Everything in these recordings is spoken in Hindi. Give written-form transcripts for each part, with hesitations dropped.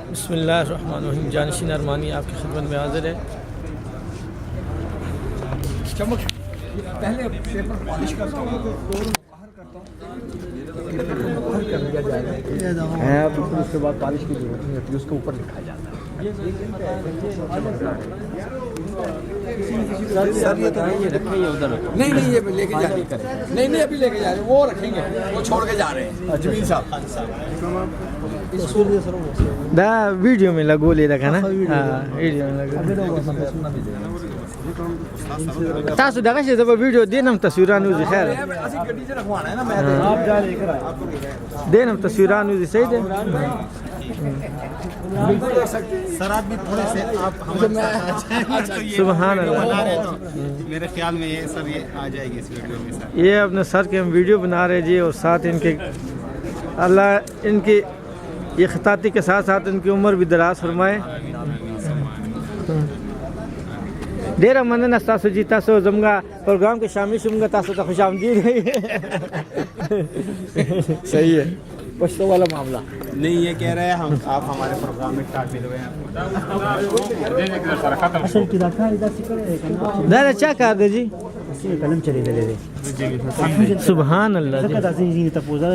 बिस्मिल्लाहिर्रहमानिर्रहीम। जानशीन अरमानी आपकी खिदमत में हाजिर है। चमक पहले पेपर पॉलिश करता हूँ तो बाहर करता हूँ कर लिया जाएगा है, तो फिर उसके बाद पॉलिश की जरूरत नहीं होती, उसके ऊपर लिखा जाता है। सर ये तो ये रखेंगे उधर, नहीं ये लेके जा रहे हैं, नहीं अभी लेके जा रहे हैं, वो रखेंगे, वो छोड़ के जा रहे हैं जमील साहब। दा वीडियो में लगो ले रखा ना, हाँ वीडियो में लगो तासु दगा से जब वीडियो देनम तस्वीरानु जी खैर असि गड्डी से रखवाना है ना, मैं आप जा लेकर आए देनम तस्वीरानु जी सही दे सर आप भी थोड़े से आप सुभान अल्लाह। मेरे ख्याल में ये सर ये आ जाएगी इस वीडियो में सर। ये अपने सर के हम वीडियो बना रहे जी, और साथ इनके अल्लाह इनकी ये खिताती के साथ साथ इनकी उम्र भी दराज फरमाए। डेरा मंदन अस्तासु जी तासु जमगा प्रोग्राम के शामिल शुमगा तासु तो खुशामदीद है। सही है, पश्तो वाला मामला नहीं ये कह रहे हैं हम आप हमारे प्रोग्राम में शामिल हुए हैं। दादा क्या कर दे जी कलम चले दे सुभान अल्लाह जी कदा जी तपोजा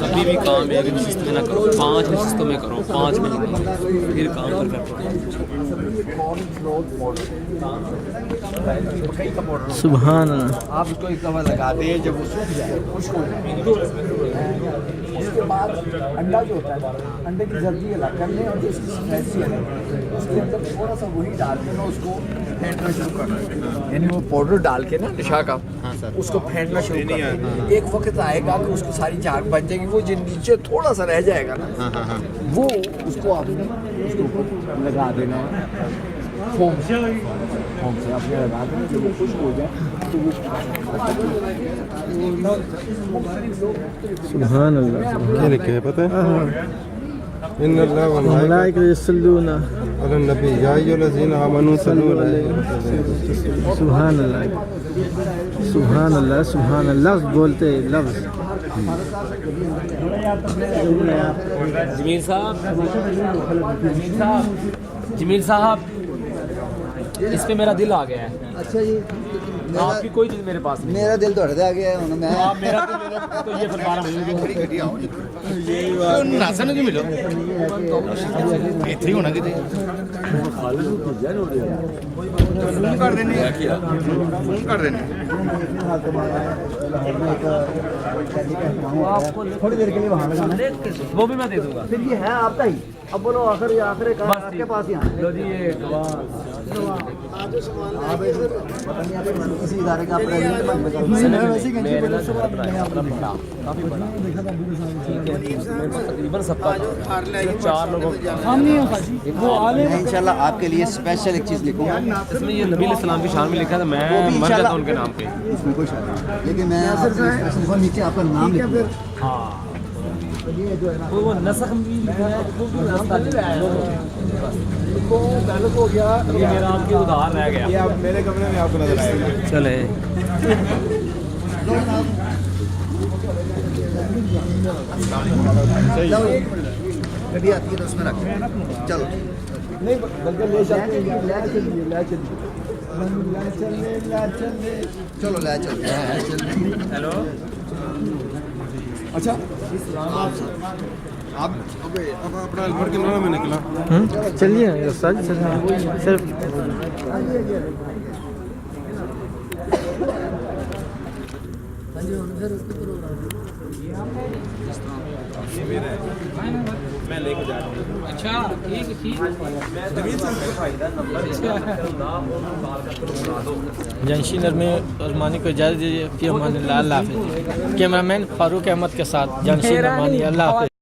कभी भी काम एक नशिस्त में ना करो, 5 नशिस्तों में करो, 5 महीने फिर काम कर सुभान अल्लाह। आप उसको एक दफा लगा दें, जब वो सूख जाए खुश्क हो जाए, उसके बाद अंडा जो होता है अंडे की जल्दी अलग कर लें और जो उसकी स्पाइसी है उसके अंदर थोड़ा सा वही डाल के ना उसको फेंटना शुरू करना है, यानी वो पाउडर डाल के ना निशा का उसको फेंटना शुरू करना। एक वक्त आएगा कि उसको सारी झाग बन जाएगी, वो जो नीचे थोड़ा सा रह जाएगा ना वो उसको आपने उसके ऊपर लगा देना है फोम से आपने लगा देना। जब वो खुश्क हो जाए तो वो सुभान अल्लाह। क्या लिखा है पता है? इन अल्लाह व मलाइका यसल्लूना अलन नबी या अय्युहल्लज़ीना आमनू सल्लु अलैहि। सुभान अल्लाह सुभान अल्लाह सुभान अल्लाह बोलते लफ्ज़। जमील साहब इस पे मेरा दिल आ गया है। अच्छा जी, आपकी कोई चीज मेरे पास नहीं। मेरा दिल थोड़े आ गया है, मैं आप मेरा दिल दे दो, तो ये फिर 12 महीने नासन नहीं मिलो इतनी होना कि फोन कर देने थोड़ी देर के लिए वहाँ लगाना, वो भी मैं दे दूंगा। फिर ये है आपका ही। अब बोलो आखिर आपके पास ही आना। लो जी ये किसी इदारे का तकरीबन सबका 4 लोगों इंशाल्लाह आपके लिए स्पेशल एक चीज़ लिखूंगा। इसमें ये नबी अलैहिस्सलाम की शान में लिखा था, मैं मर जाता उनके नाम पे। इसमें कोई शक नहीं, लेकिन मैं स्पेशल नीचे आपका नाम लिखूंगा। वो नसख भी लिखा है, वो भी हो गया। ये मेरा आपके उधार रह गया। ये आप मेरे कमरे में आपको नजर आएगा। चले गड्डी आती है तो उसमें रख चलो। नहीं बल्कि ले चलते चलो ले चलते। हेलो अच्छा अब अपना हेल्पर के नाम में निकला। चलिए उस्ताद सिर्फ जंशी नरमी उस्मानी को इजाज़त दीजिए। फ़ी अमान अल्लाह। कैमरामैन फारूक अहमद के साथ जंशी नरमानी। अल्लाह हाफ़िज़।